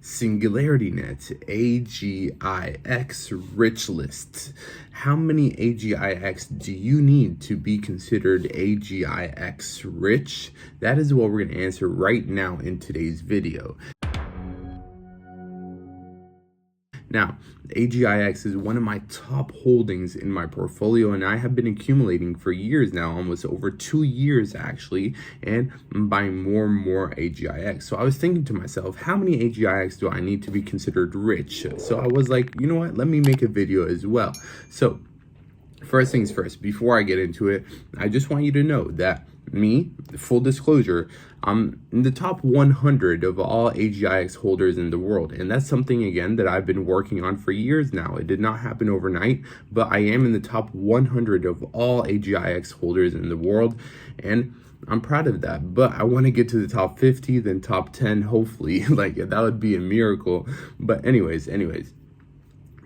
SingularityNET AGIX Rich List. How many AGIX do you need to be considered AGIX Rich? That is what we're going to answer right now in today's video. Now, AGIX is one of my top holdings in my portfolio, and I have been accumulating for years now, almost over 2 years actually, and I'm buying more and more AGIX. So I was thinking to myself, how many AGIX do I need to be considered rich? So I was like, you know what, let me make a video as well. So first things first, before I get into it, I just want you to know that me, full disclosure, I'm in the top 100 of all AGIX holders in the world. And that's something, again, that I've been working on for years now. It did not happen overnight, but I am in the top 100 of all AGIX holders in the world. And I'm proud of that, but I want to get to the top 50, then top 10, hopefully. Like, that would be a miracle. But anyways,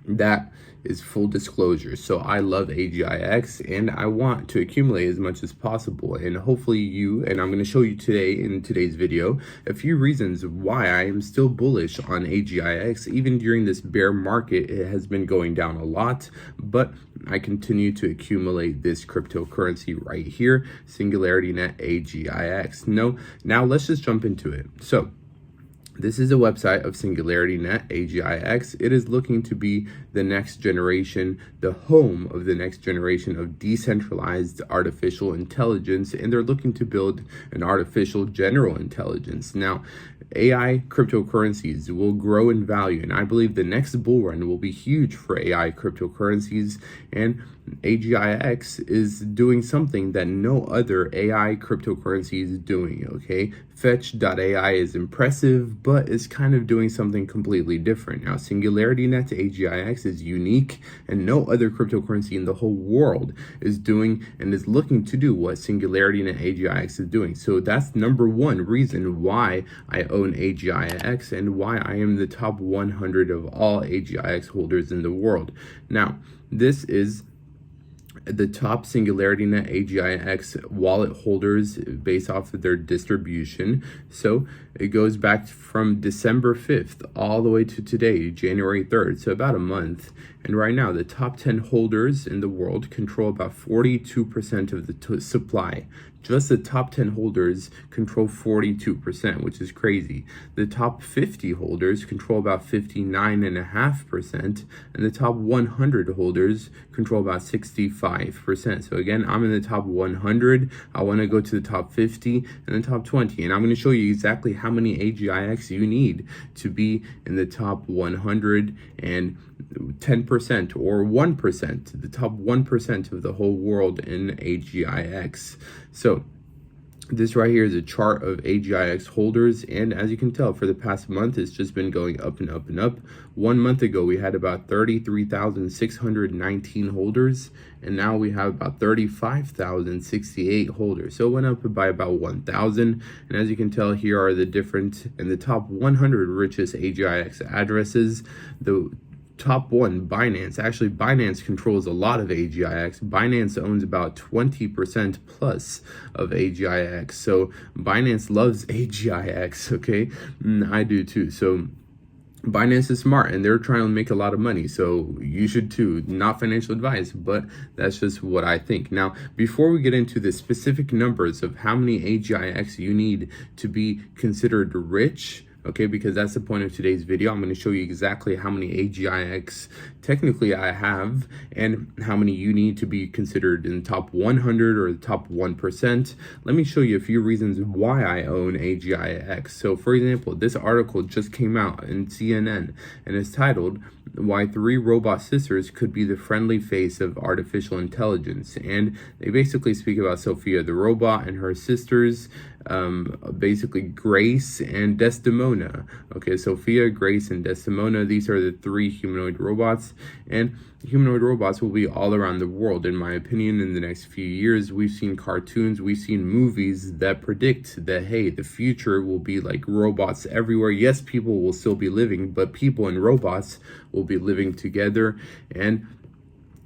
that is full disclosure. So I love AGIX and I want to accumulate as much as possible, and hopefully you, and I'm going to show you today in today's video a few reasons why I am still bullish on AGIX. Even during this bear market, it has been going down a lot, but I continue to accumulate this cryptocurrency right here, SingularityNET AGIX. Now let's just jump into it. So this is a website of SingularityNET AGIX. It is looking to be the next generation, the home of the next generation of decentralized artificial intelligence, and they're looking to build an artificial general intelligence. Now, AI cryptocurrencies will grow in value, and I believe the next bull run will be huge for AI cryptocurrencies, and AGIX is doing something that no other AI cryptocurrency is doing, okay? Fetch.ai is impressive, but it's kind of doing something completely different. Now, SingularityNET AGIX is unique, and no other cryptocurrency in the whole world is doing and is looking to do what SingularityNET AGIX is doing. So that's number one reason why I own AGIX and why I am the top 100 of all AGIX holders in the world. Now, this is the top SingularityNET AGIX wallet holders based off of their distribution. So it goes back from December 5th all the way to today, January 3rd, so about a month. And right now, the top 10 holders in the world control about 42% of the supply. Just the top 10 holders control 42%, which is crazy. The top 50 holders control about 59.5%, and the top 100 holders control about 65%. So again, I'm in the top 100. I want to go to the top 50 and the top 20, and I'm going to show you exactly how many AGIX you need to be in the top 100 and 10% or 1%, the top 1% of the whole world in AGIX. So this right here is a chart of AGIX holders, and as you can tell, for the past month, it's just been going up and up and up. 1 month ago, we had about 33,619 holders, and now we have about 35,068 holders. So it went up by about 1,000, and as you can tell, here are the different and the top 100 richest AGIX addresses. The top one, Binance. Actually, Binance controls a lot of AGIX. Binance owns about 20% plus of AGIX. So Binance loves AGIX, okay? I do too. So Binance is smart and they're trying to make a lot of money. So you should too. Not financial advice, but that's just what I think. Now, before we get into the specific numbers of how many AGIX you need to be considered rich, okay, because that's the point of today's video. I'm going to show you exactly how many AGIX technically I have and how many you need to be considered in the top 100 or the top 1%. Let me show you a few reasons why I own AGIX. So for example, this article just came out in CNN and it's titled "Why 3 Robot Sisters Could Be the Friendly Face of Artificial Intelligence." And they basically speak about Sophia the robot and her sisters, basically Grace and Desdemona. Okay, Sophia, Grace, and Desdemona, these are the 3 humanoid robots, and humanoid robots will be all around the world, in my opinion, in the next few years. We've seen cartoons, we've seen movies that predict that, hey, the future will be like robots everywhere. Yes, people will still be living, but people and robots will be living together, and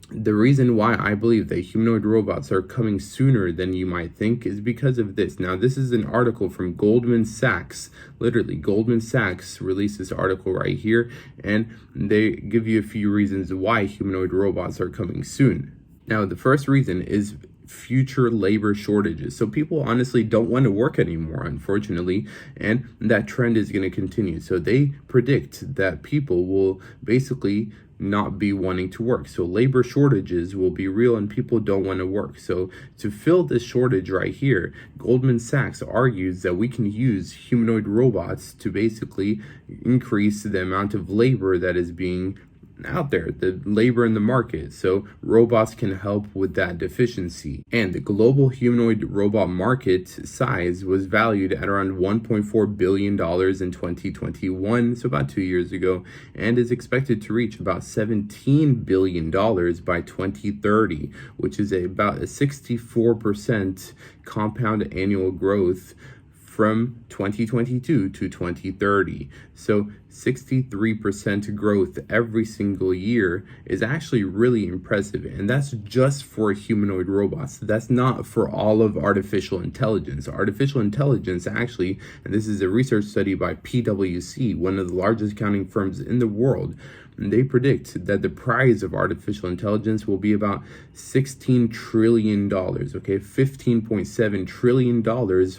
The reason why I believe that humanoid robots are coming sooner than you might think is because of this. Now, this is an article from Goldman Sachs. Literally, Goldman Sachs released this article right here, and they give you a few reasons why humanoid robots are coming soon. Now, the first reason is future labor shortages. So people honestly don't want to work anymore, unfortunately, and that trend is going to continue. So they predict that people will basically not be wanting to work. So labor shortages will be real and people don't want to work. So to fill this shortage right here, Goldman Sachs argues that we can use humanoid robots to basically increase the amount of labor that is being out there, the labor in the market. So robots can help with that deficiency. And the global humanoid robot market size was valued at around $1.4 billion in 2021, so about 2 years ago, and is expected to reach about $17 billion by 2030, which is about a 64% compound annual growth from 2022 to 2030. So 63% growth every single year is actually really impressive. And that's just for humanoid robots. That's not for all of artificial intelligence. Artificial intelligence actually, and this is a research study by PwC, one of the largest accounting firms in the world, and they predict that the price of artificial intelligence will be about $16 trillion, okay? $15.7 trillion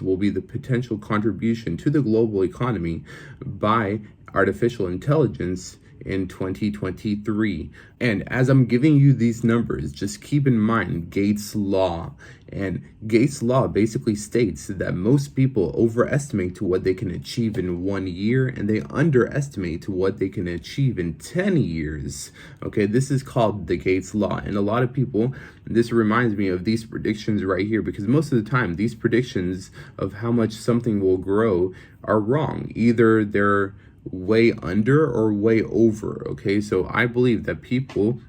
will be the potential contribution to the global economy by artificial intelligence in 2023. And as I'm giving you these numbers, just keep in mind Gates' law. And Gates' law basically states that most people overestimate what they can achieve in 1 year and they underestimate what they can achieve in 10 years. Okay, this is called the Gates' law. And a lot of people, this reminds me of these predictions right here, because most of the time these predictions of how much something will grow are wrong. Either they're way under or way over. Okay, so I believe that people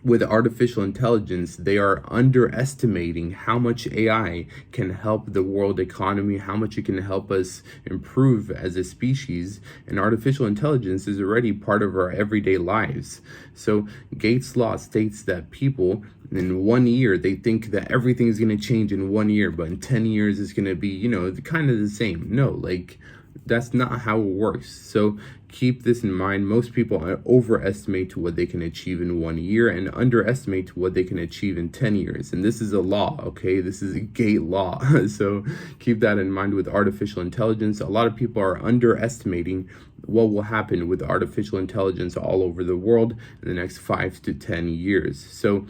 with artificial intelligence, they are underestimating how much AI can help the world economy, how much it can help us improve as a species. And artificial intelligence is already part of our everyday lives. So Gates' law states that people in 1 year, they think that everything is going to change in 1 year, but in 10 years it's going to be, kind of the same. No, that's not how it works. So keep this in mind. Most people overestimate what they can achieve in 1 year and underestimate what they can achieve in 10 years. And this is a law, okay? This is a Gate law. So keep that in mind with artificial intelligence. A lot of people are underestimating what will happen with artificial intelligence all over the world in the next 5 to 10 years. So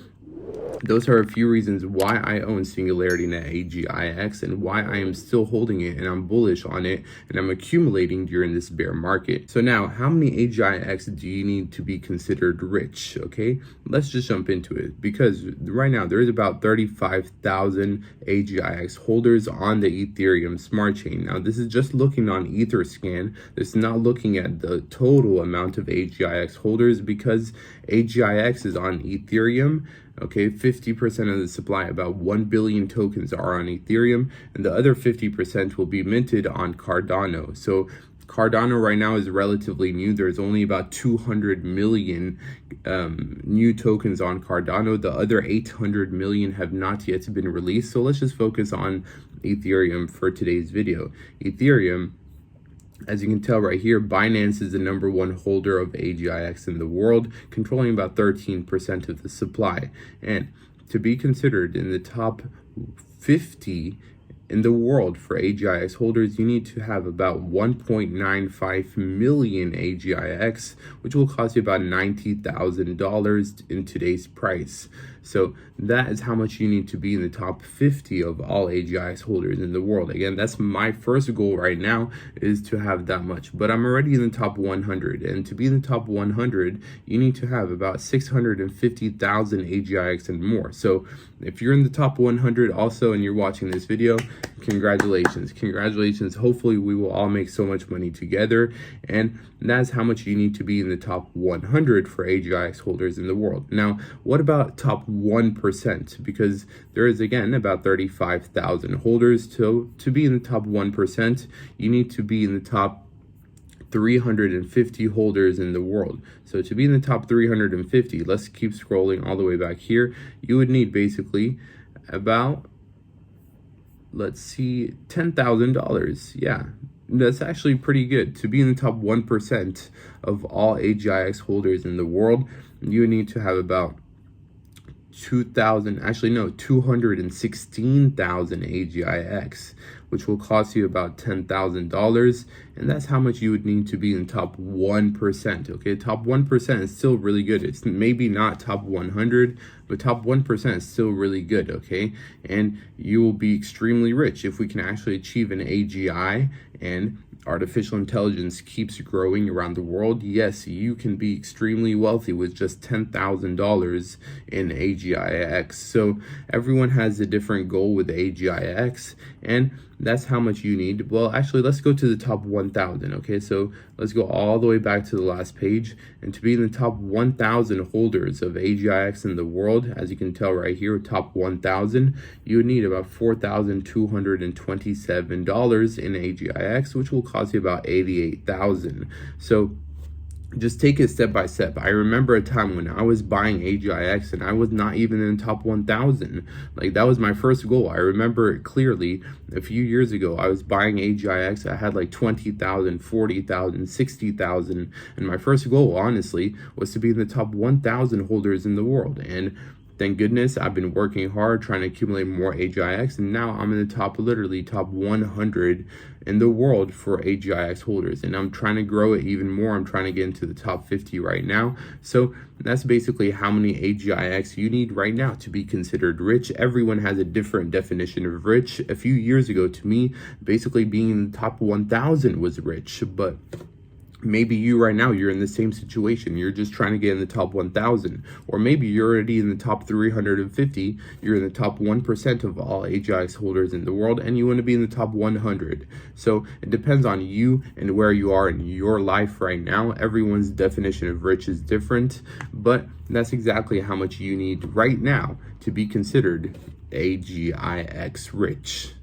those are a few reasons why I own SingularityNET AGIX and why I am still holding it and I'm bullish on it and I'm accumulating during this bear market. So now, how many AGIX do you need to be considered rich? Okay, let's just jump into it, because right now there is about 35,000 AGIX holders on the Ethereum smart chain. Now, this is just looking on Etherscan. This is not looking at the total amount of AGIX holders, because AGIX is on Ethereum. Okay, 50% of the supply, about 1 billion tokens, are on Ethereum, and the other 50% will be minted on Cardano. So Cardano right now is relatively new. There's only about 200 million new tokens on Cardano. The other 800 million have not yet been released. So let's just focus on Ethereum for today's video. Ethereum, as you can tell right here, Binance is the #1 holder of AGIX in the world, controlling about 13% of the supply. And to be considered in the top 50 in the world for AGIX holders, you need to have about 1.95 million AGIX, which will cost you about $90,000 in today's price. So that is how much you need to be in the top 50 of all AGIX holders in the world. Again, that's my first goal right now, is to have that much, but I'm already in the top 100. And to be in the top 100, you need to have about 650,000 AGIX and more. So if you're in the top 100 also and you're watching this video, congratulations. Hopefully we will all make so much money together. And that's how much you need to be in the top 100 for AGIX holders in the world. Now, what about top 1%? Because there is, again, about 35,000 holders. To be in the top 1%, you need to be in the top 350 holders in the world. So to be in the top 350, let's keep scrolling all the way back here. You would need basically about, let's see, $10,000. Yeah, that's actually pretty good. To be in the top 1% of all AGIX holders in the world, you need to have about 216,000 AGIX, which will cost you about $10,000, and that's how much you would need to be in top 1%. Okay, top 1% is still really good. It's maybe not top 100, but top 1% is still really good. Okay, and you will be extremely rich if we can actually achieve an AGI and artificial intelligence keeps growing around the world. Yes, you can be extremely wealthy with just $10,000 in AGIX. So everyone has a different goal with AGIX, and that's how much you need. Well, actually, let's go to the top 1,000. Okay, so let's go all the way back to the last page, and to be in the top 1,000 holders of AGIX in the world, as you can tell right here, top 1,000, you would need about $4,227 in AGIX, which will cost you about $88,000. So just take it step by step. I remember a time when I was buying AGIX and I was not even in the top 1,000. Like, that was my first goal. I remember it clearly. A few years ago, I was buying AGIX. I had like 20,000, 40,000, 60,000. And my first goal, honestly, was to be in the top 1,000 holders in the world. And thank goodness I've been working hard trying to accumulate more AGIX, and now I'm in the top, literally top 100 in the world for AGIX holders, and I'm trying to grow it even more. I'm trying to get into the top 50 right now. So that's basically how many AGIX you need right now to be considered rich. Everyone has a different definition of rich. A few years ago, to me, basically being in the top 1,000 was rich, but maybe you right now, you're in the same situation. You're just trying to get in the top 1,000. Or maybe you're already in the top 350. You're in the top 1% of all AGIX holders in the world, and you want to be in the top 100. So it depends on you and where you are in your life right now. Everyone's definition of rich is different, but that's exactly how much you need right now to be considered AGIX rich.